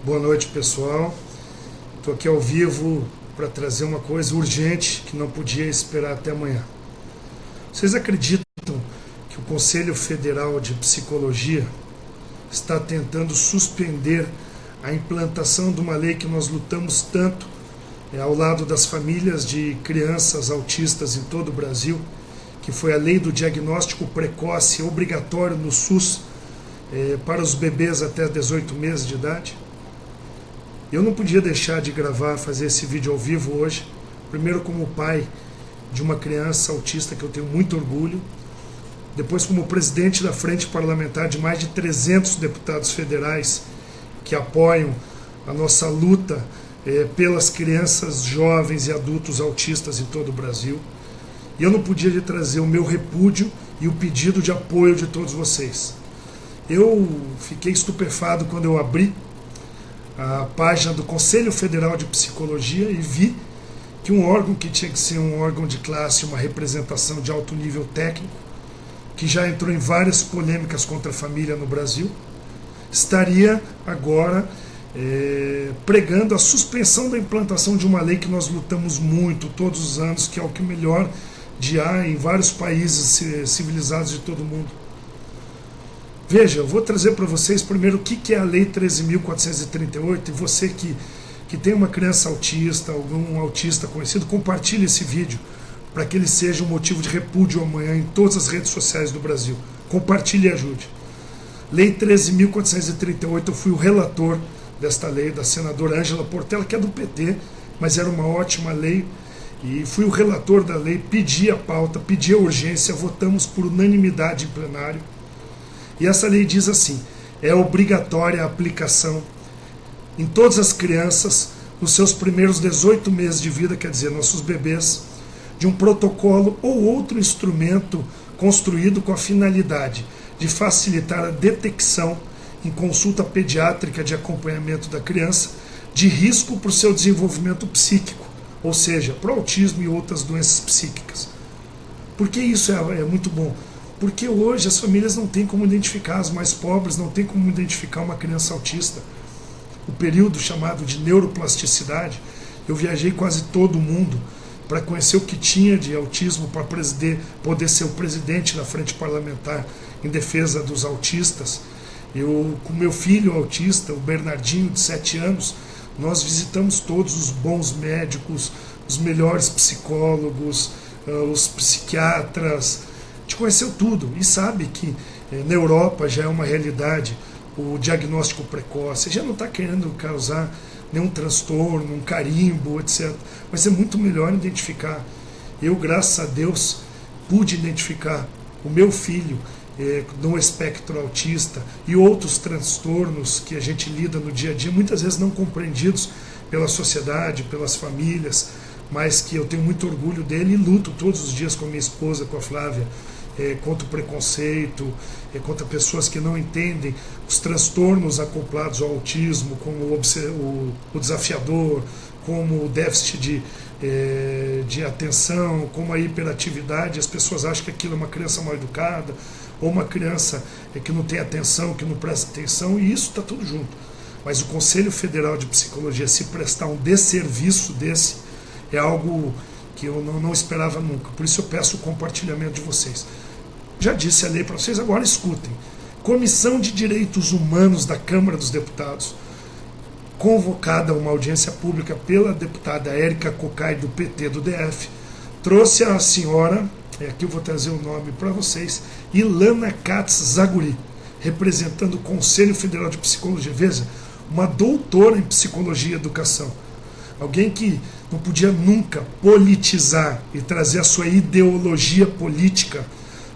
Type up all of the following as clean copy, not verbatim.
Boa noite, pessoal. Estou aqui ao vivo para trazer uma coisa urgente que não podia esperar até amanhã. Vocês acreditam que o Conselho Federal de Psicologia está tentando suspender a implantação de uma lei que nós lutamos tanto ao lado das famílias de crianças autistas em todo o Brasil, que foi a lei do diagnóstico precoce obrigatório no SUS para os bebês até 18 meses de idade? Eu não podia deixar de gravar, fazer esse vídeo ao vivo hoje, primeiro como pai de uma criança autista que eu tenho muito orgulho, depois como presidente da frente parlamentar de mais de 300 deputados federais que apoiam a nossa luta pelas crianças, jovens e adultos autistas em todo o Brasil. E eu não podia de trazer o meu repúdio e o pedido de apoio de todos vocês. Eu fiquei estupefado quando eu abri a página do Conselho Federal de Psicologia e vi que um órgão que tinha que ser um órgão de classe, uma representação de alto nível técnico, que já entrou em várias polêmicas contra a família no Brasil, estaria agora pregando a suspensão da implantação de uma lei que nós lutamos muito todos os anos, que é o que melhor há em vários países civilizados de todo o mundo. Veja, eu vou trazer para vocês primeiro o que é a Lei 13.438, e você que tem uma criança autista, algum autista conhecido, compartilhe esse vídeo para que ele seja um motivo de repúdio amanhã em todas as redes sociais do Brasil. Compartilhe e ajude. Lei 13.438, eu fui o relator desta lei, da senadora Ângela Portela, que é do PT, mas era uma ótima lei, e fui o relator da lei, pedi a pauta, pedi a urgência, votamos por unanimidade em plenário. E essa lei diz assim: é obrigatória a aplicação em todas as crianças, nos seus primeiros 18 meses de vida, quer dizer, nossos bebês, de um protocolo ou outro instrumento construído com a finalidade de facilitar a detecção em consulta pediátrica de acompanhamento da criança de risco para o seu desenvolvimento psíquico, ou seja, para o autismo e outras doenças psíquicas. Por que isso é muito bom? Porque hoje as famílias não têm como identificar, as mais pobres não têm como identificar uma criança autista. O período chamado de neuroplasticidade, eu viajei quase todo o mundo para conhecer o que tinha de autismo, para poder ser o presidente da frente parlamentar em defesa dos autistas. Eu, com meu filho autista, o Bernardinho, de 7 anos, nós visitamos todos os bons médicos, os melhores psicólogos, os psiquiatras. A gente conheceu tudo e sabe que na Europa já é uma realidade o diagnóstico precoce. Já não está querendo causar nenhum transtorno, um carimbo, etc. Mas é muito melhor identificar. Eu, graças a Deus, pude identificar o meu filho no espectro autista e outros transtornos que a gente lida no dia a dia, muitas vezes não compreendidos pela sociedade, pelas famílias, mas que eu tenho muito orgulho dele e luto todos os dias com a minha esposa, com a Flávia, contra o preconceito, contra pessoas que não entendem os transtornos acoplados ao autismo, como o desafiador, como o déficit de atenção, como a hiperatividade. As pessoas acham que aquilo é uma criança mal educada, ou uma criança que não tem atenção, que não presta atenção, e isso está tudo junto. Mas o Conselho Federal de Psicologia, se prestar um desserviço desse, é algo que eu não esperava nunca. Por isso eu peço o compartilhamento de vocês. Já disse a lei para vocês, agora escutem. Comissão de Direitos Humanos da Câmara dos Deputados, convocada a uma audiência pública pela deputada Érica Cocai, do PT do DF, trouxe a senhora, aqui eu vou trazer o nome para vocês, Ilana Katz Zaguri, representando o Conselho Federal de Psicologia. Veja, uma doutora em Psicologia e Educação. Alguém que não podia nunca politizar e trazer a sua ideologia política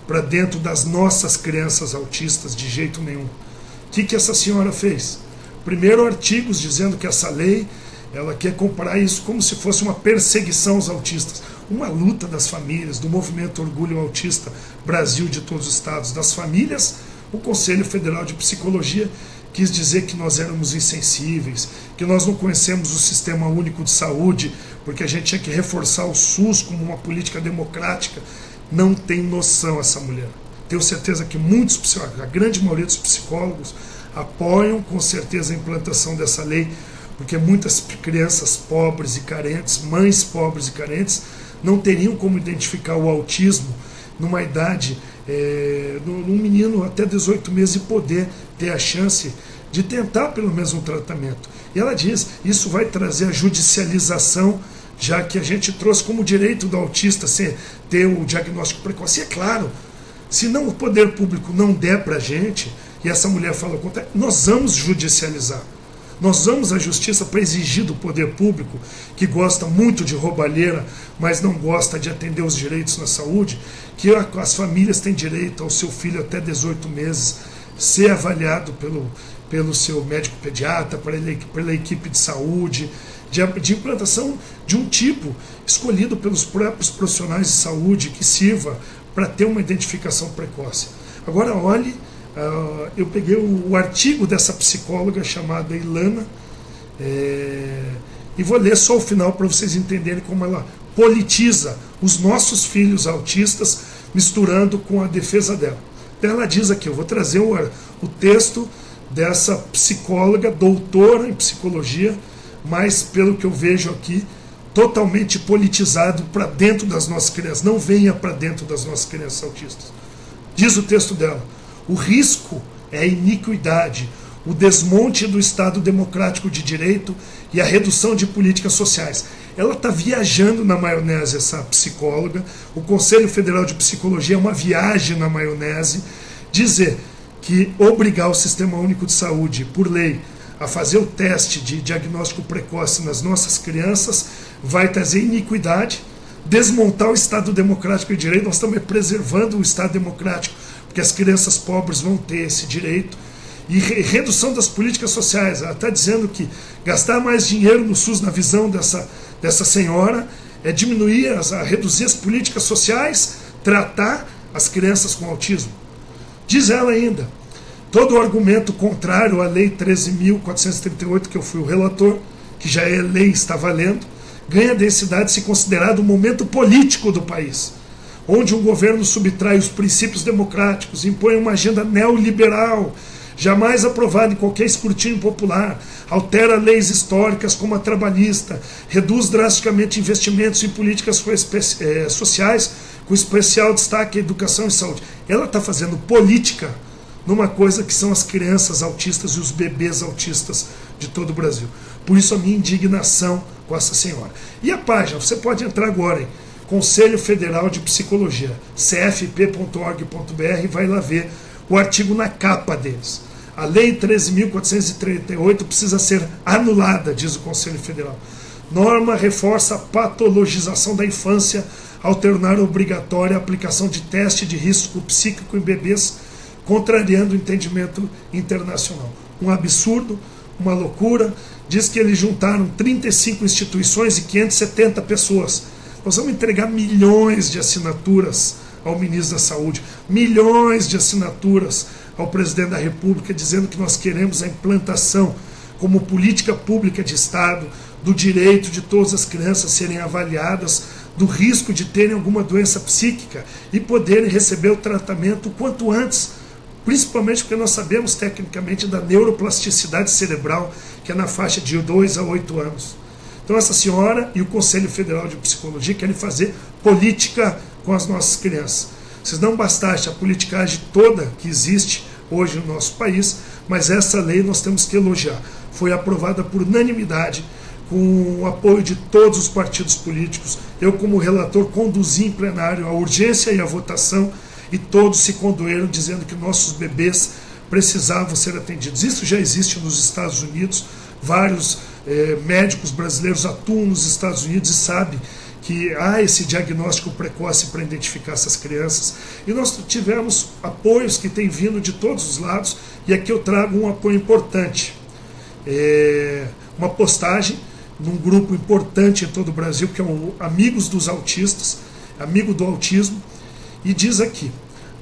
para dentro das nossas crianças autistas de jeito nenhum. O que essa senhora fez? Primeiro, artigos dizendo que essa lei, ela quer comparar isso como se fosse uma perseguição aos autistas, uma luta das famílias, do movimento Orgulho Autista Brasil de todos os estados, das famílias. O Conselho Federal de Psicologia quis dizer que nós éramos insensíveis, que nós não conhecemos o Sistema Único de Saúde, porque a gente tinha que reforçar o SUS como uma política democrática. Não tem noção essa mulher. Tenho certeza que a grande maioria dos psicólogos, apoiam com certeza a implantação dessa lei, porque muitas crianças pobres e carentes, mães pobres e carentes, não teriam como identificar o autismo numa idade, num menino até 18 meses, e poder ter a chance de tentar pelo menos um tratamento. E ela diz, isso vai trazer a judicialização, já que a gente trouxe como direito do autista ter o diagnóstico precoce. E é claro, se não o poder público não der para a gente, e essa mulher fala, nós vamos judicializar. Nós vamos à justiça para exigir do poder público, que gosta muito de roubalheira, mas não gosta de atender os direitos na saúde, que as famílias têm direito ao seu filho até 18 meses ser avaliado pelo seu médico pediatra, pela equipe de saúde, de implantação de um tipo escolhido pelos próprios profissionais de saúde que sirva para ter uma identificação precoce. Agora olhe, eu peguei o artigo dessa psicóloga chamada Ilana, e vou ler só o final para vocês entenderem como ela politiza os nossos filhos autistas, misturando com a defesa dela. Então ela diz aqui, eu vou trazer o texto dessa psicóloga, doutora em psicologia, mas pelo que eu vejo aqui, totalmente politizado para dentro das nossas crianças. Não venha para dentro das nossas crianças autistas. Diz o texto dela, o risco é a iniquidade, o desmonte do Estado democrático de direito e a redução de políticas sociais. Ela está viajando na maionese, essa psicóloga. O Conselho Federal de Psicologia é uma viagem na maionese. Dizer que obrigar o Sistema Único de Saúde, por lei, a fazer o teste de diagnóstico precoce nas nossas crianças vai trazer iniquidade, desmontar o Estado democrático de direito. Nós estamos preservando o Estado democrático, porque as crianças pobres vão ter esse direito. E redução das políticas sociais. Ela está dizendo que gastar mais dinheiro no SUS, na visão dessa senhora, é reduzir as políticas sociais, tratar as crianças com autismo. Diz ela ainda, todo o argumento contrário à Lei 13.438, que eu fui o relator, que já é lei, está valendo, ganha densidade se considerado o momento político do país, onde um governo subtrai os princípios democráticos, impõe uma agenda neoliberal, jamais aprovada em qualquer escrutínio popular, altera leis históricas como a trabalhista, reduz drasticamente investimentos em políticas sociais, com especial destaque à educação e saúde. Ela está fazendo política numa coisa que são as crianças autistas e os bebês autistas de todo o Brasil. Por isso a minha indignação com essa senhora. E a página, você pode entrar agora em Conselho Federal de Psicologia, cfp.org.br, e vai lá ver o artigo na capa deles. A Lei 13.438 precisa ser anulada, diz o Conselho Federal. Norma reforça a patologização da infância ao tornar obrigatória a aplicação de teste de risco psíquico em bebês, contrariando o entendimento internacional. Um absurdo, uma loucura. Diz que eles juntaram 35 instituições e 570 pessoas. Nós vamos entregar milhões de assinaturas ao ministro da Saúde, milhões de assinaturas ao presidente da República, dizendo que nós queremos a implantação como política pública de Estado do direito de todas as crianças serem avaliadas, do risco de terem alguma doença psíquica e poderem receber o tratamento o quanto antes, principalmente porque nós sabemos tecnicamente da neuroplasticidade cerebral, que é na faixa de 2 a 8 anos. Então essa senhora e o Conselho Federal de Psicologia querem fazer política com as nossas crianças. Se não bastasse a politicagem toda que existe hoje no nosso país, mas essa lei nós temos que elogiar. Foi aprovada por unanimidade, com o apoio de todos os partidos políticos. Eu, como relator, conduzi em plenário a urgência e a votação, e todos se condoeram dizendo que nossos bebês precisavam ser atendidos. Isso já existe nos Estados Unidos, vários médicos brasileiros atuam nos Estados Unidos e sabem que há esse diagnóstico precoce para identificar essas crianças. E nós tivemos apoios que têm vindo de todos os lados, e aqui eu trago um apoio importante. Uma postagem num grupo importante em todo o Brasil, que é o Amigos dos Autistas, Amigo do Autismo, e diz aqui,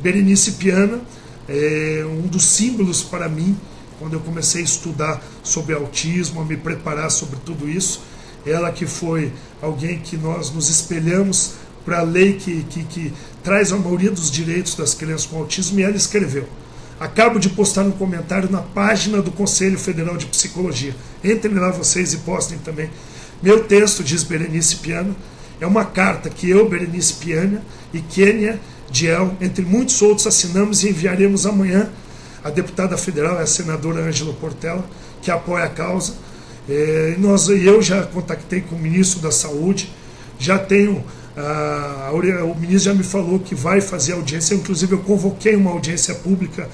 Berenice Piana, um dos símbolos para mim, quando eu comecei a estudar sobre autismo, a me preparar sobre tudo isso, ela que foi alguém que nós nos espelhamos para a lei que traz a maioria dos direitos das crianças com autismo, e ela escreveu: Acabo de postar um comentário na página do Conselho Federal de Psicologia. Entrem lá vocês e postem também. Meu texto, diz Berenice Piana, é uma carta que eu, Berenice Piana e Kênia Diel, entre muitos outros, assinamos e enviaremos amanhã à deputada federal, a senadora Ângela Portela, que apoia a causa. Eu já contactei com o ministro da Saúde, já tenho, o ministro já me falou que vai fazer audiência, inclusive eu convoquei uma audiência pública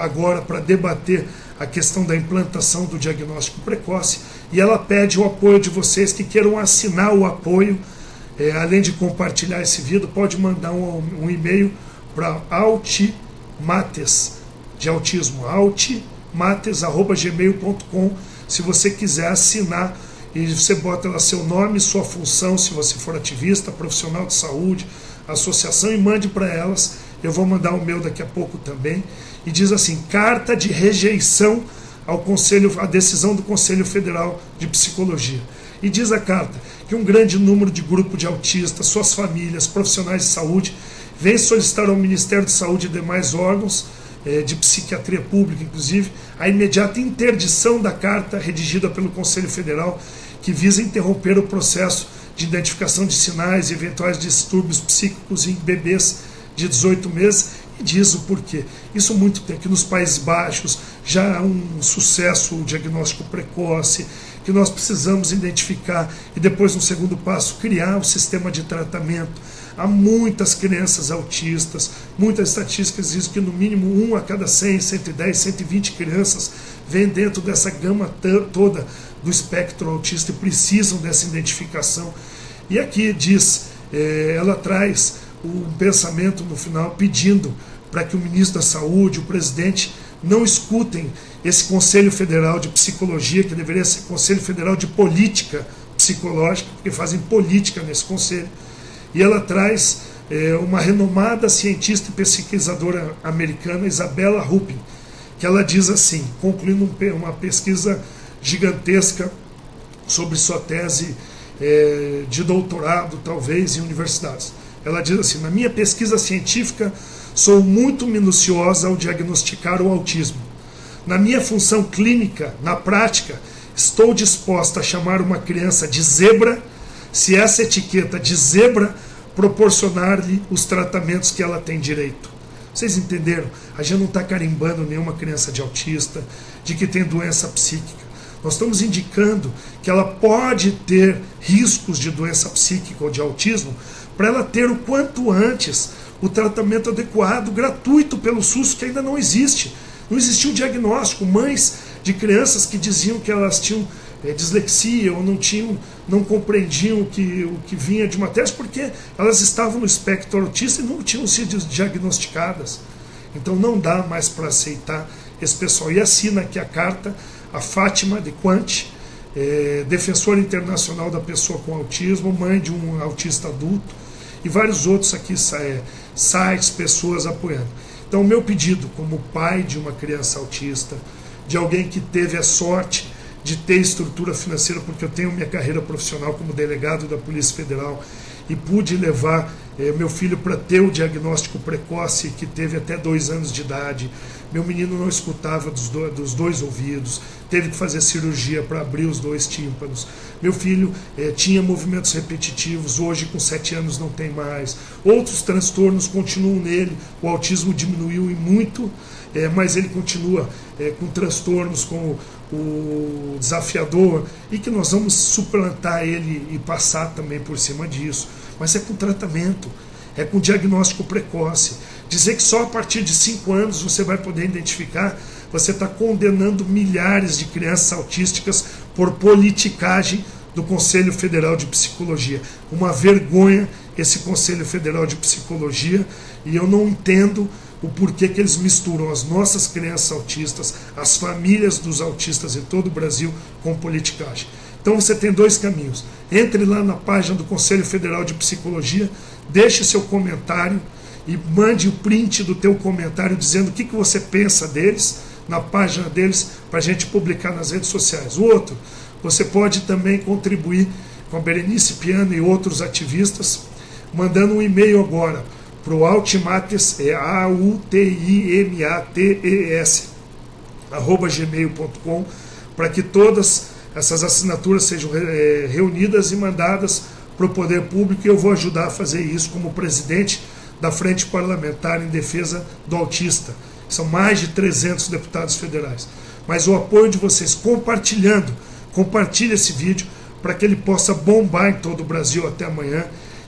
agora para debater a questão da implantação do diagnóstico precoce, e ela pede o apoio de vocês que queiram assinar o apoio, além de compartilhar esse vídeo, pode mandar um e-mail para altimates, de autismo, altimates@gmail.com, se você quiser assinar, e você bota lá seu nome, sua função, se você for ativista, profissional de saúde, associação, e mande para elas. Eu vou mandar o meu daqui a pouco também. E diz assim: carta de rejeição à decisão do Conselho Federal de Psicologia. E diz a carta que um grande número de grupos de autistas, suas famílias, profissionais de saúde, vem solicitar ao Ministério de Saúde e demais órgãos, de psiquiatria pública inclusive, a imediata interdição da carta redigida pelo Conselho Federal, que visa interromper o processo de identificação de sinais e eventuais distúrbios psíquicos em bebês de 18 meses, e diz o porquê. Isso muito tempo, que nos Países Baixos já há um sucesso o diagnóstico precoce, que nós precisamos identificar e depois, no segundo passo, criar um sistema de tratamento. Há muitas crianças autistas, muitas estatísticas dizem que no mínimo 1 a cada 100, 110, 120 crianças vêm dentro dessa gama toda do espectro autista e precisam dessa identificação. E aqui diz, ela traz um pensamento no final pedindo para que o ministro da Saúde, o presidente, não escutem esse Conselho Federal de Psicologia, que deveria ser Conselho Federal de Política Psicológica, porque fazem política nesse conselho. E ela traz uma renomada cientista e pesquisadora americana, Isabella Rupin, que ela diz assim, concluindo uma pesquisa gigantesca sobre sua tese de doutorado, talvez, em universidades. Ela diz assim: na minha pesquisa científica, sou muito minuciosa ao diagnosticar o autismo. Na minha função clínica, na prática, estou disposta a chamar uma criança de zebra, se essa etiqueta de zebra proporcionar-lhe os tratamentos que ela tem direito. Vocês entenderam? A gente não está carimbando nenhuma criança de autista, de que tem doença psíquica. Nós estamos indicando que ela pode ter riscos de doença psíquica ou de autismo, para ela ter o quanto antes o tratamento adequado, gratuito pelo SUS, que ainda não existe. Não existia um diagnóstico. Mães de crianças que diziam que elas tinham dislexia ou não compreendiam o que vinha de uma tese, porque elas estavam no espectro autista e não tinham sido diagnosticadas. Então não dá mais para aceitar esse pessoal. E assina aqui a carta a Fátima de Quant, defensora internacional da pessoa com autismo, mãe de um autista adulto, e vários outros aqui, sites, pessoas apoiando. Então o meu pedido, como pai de uma criança autista, de alguém que teve a sorte de ter estrutura financeira, porque eu tenho minha carreira profissional como delegado da Polícia Federal e pude levar meu filho para ter o diagnóstico precoce, que teve até 2 anos de idade. Meu menino não escutava dos dois ouvidos, teve que fazer cirurgia para abrir os 2 tímpanos. Meu filho tinha movimentos repetitivos, hoje com 7 anos não tem mais. Outros transtornos continuam nele, o autismo diminuiu em muito, mas ele continua com transtornos como o desafiador, e que nós vamos suplantar ele e passar também por cima disso. Mas é com tratamento, é com diagnóstico precoce. Dizer que só a partir de 5 anos você vai poder identificar, você está condenando milhares de crianças autísticas por politicagem do Conselho Federal de Psicologia. Uma vergonha esse Conselho Federal de Psicologia, e eu não entendo o porquê que eles misturam as nossas crianças autistas, as famílias dos autistas em todo o Brasil, com politicagem. Então você tem 2 caminhos. Entre lá na página do Conselho Federal de Psicologia, deixe seu comentário e mande o print do teu comentário dizendo o que você pensa deles, na página deles, para a gente publicar nas redes sociais. O outro, você pode também contribuir com a Berenice Piana e outros ativistas, mandando um e-mail agora para o Altimates, é AUTIMATES, @gmail.com, para que todas essas assinaturas sejam reunidas e mandadas para o poder público, e eu vou ajudar a fazer isso como presidente da Frente Parlamentar em Defesa do Autista. São mais de 300 deputados federais. Mas o apoio de vocês compartilhe esse vídeo para que ele possa bombar em todo o Brasil até amanhã,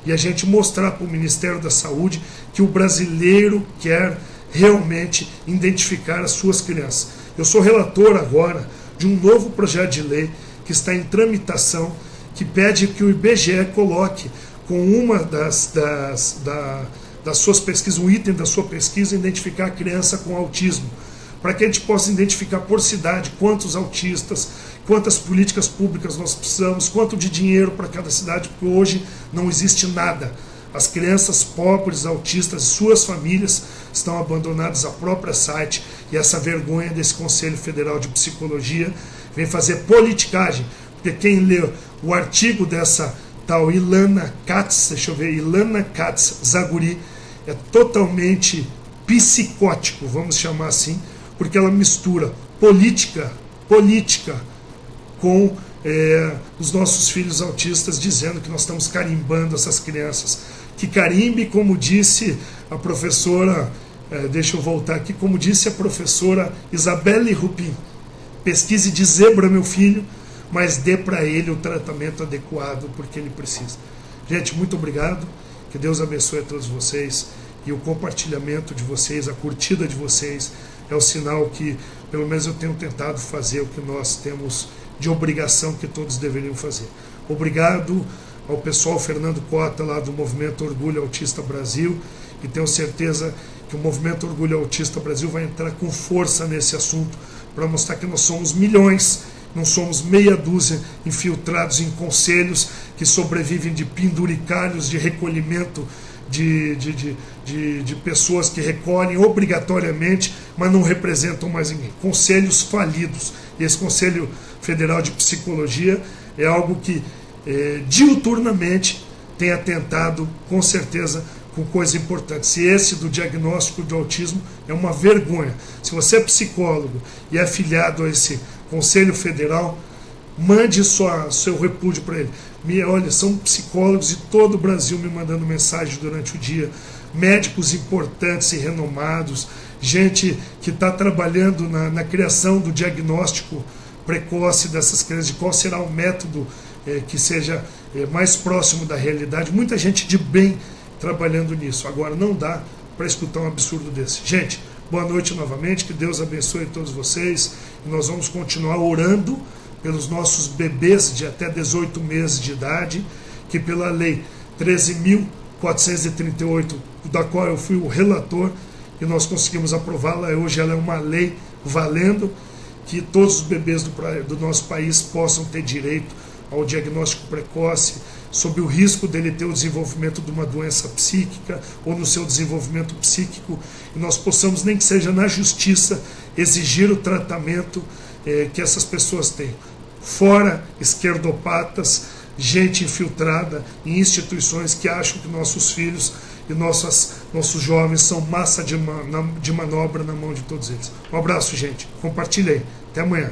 e a gente mostrar para o Ministério da Saúde que o brasileiro quer realmente identificar as suas crianças. Eu sou relator agora de um novo projeto de lei que está em tramitação, que pede que o IBGE coloque com uma das suas pesquisas, um item da sua pesquisa, identificar a criança com autismo, para que a gente possa identificar por cidade quantos autistas, quantas políticas públicas nós precisamos, quanto de dinheiro para cada cidade, porque hoje não existe nada. As crianças pobres, autistas e suas famílias estão abandonadas à própria site, e essa vergonha desse Conselho Federal de Psicologia vem fazer politicagem, porque quem lê o artigo dessa tal Ilana Katz, Ilana Katz Zaguri, é totalmente psicótico, vamos chamar assim, porque ela mistura política com os nossos filhos autistas, dizendo que nós estamos carimbando essas crianças. Que carimbe, como disse a professora, deixa eu voltar aqui, como disse a professora Isabelle Rupin, pesquise de zebra, meu filho, mas dê para ele o tratamento adequado, porque ele precisa. Gente, muito obrigado, que Deus abençoe a todos vocês, e o compartilhamento de vocês, a curtida de vocês, é o sinal que, pelo menos eu tenho tentado fazer o que nós temos de obrigação que todos deveriam fazer. Obrigado ao pessoal Fernando Cota, lá do Movimento Orgulho Autista Brasil, e tenho certeza que o Movimento Orgulho Autista Brasil vai entrar com força nesse assunto, para mostrar que nós somos milhões, não somos meia dúzia infiltrados em conselhos que sobrevivem de penduricalhos, de recolhimento de pessoas que recolhem obrigatoriamente, mas não representam mais ninguém. Conselhos falidos. E esse Conselho Federal de Psicologia é algo que diuturnamente tem atentado, com certeza, com coisa importante. Se esse do diagnóstico de autismo é uma vergonha. Se você é psicólogo e é afiliado a esse Conselho Federal, mande seu repúdio para ele. Olha, são psicólogos de todo o Brasil me mandando mensagem durante o dia, médicos importantes e renomados, gente que está trabalhando na criação do diagnóstico precoce dessas crianças, de qual será o método que seja mais próximo da realidade. Muita gente de bem trabalhando nisso. Agora, não dá para escutar um absurdo desse. Gente, boa noite novamente, que Deus abençoe todos vocês, e nós vamos continuar orando pelos nossos bebês de até 18 meses de idade, que pela lei 13.438, da qual eu fui o relator, e nós conseguimos aprová-la, hoje ela é uma lei valendo, que todos os bebês do nosso país possam ter direito ao diagnóstico precoce, sob o risco dele ter o desenvolvimento de uma doença psíquica ou no seu desenvolvimento psíquico, e nós possamos, nem que seja na justiça, exigir o tratamento que essas pessoas têm. Fora esquerdopatas, gente infiltrada em instituições que acham que nossos filhos e nossos jovens são massa de manobra na mão de todos eles. Um abraço, gente. Compartilhe aí. Até amanhã.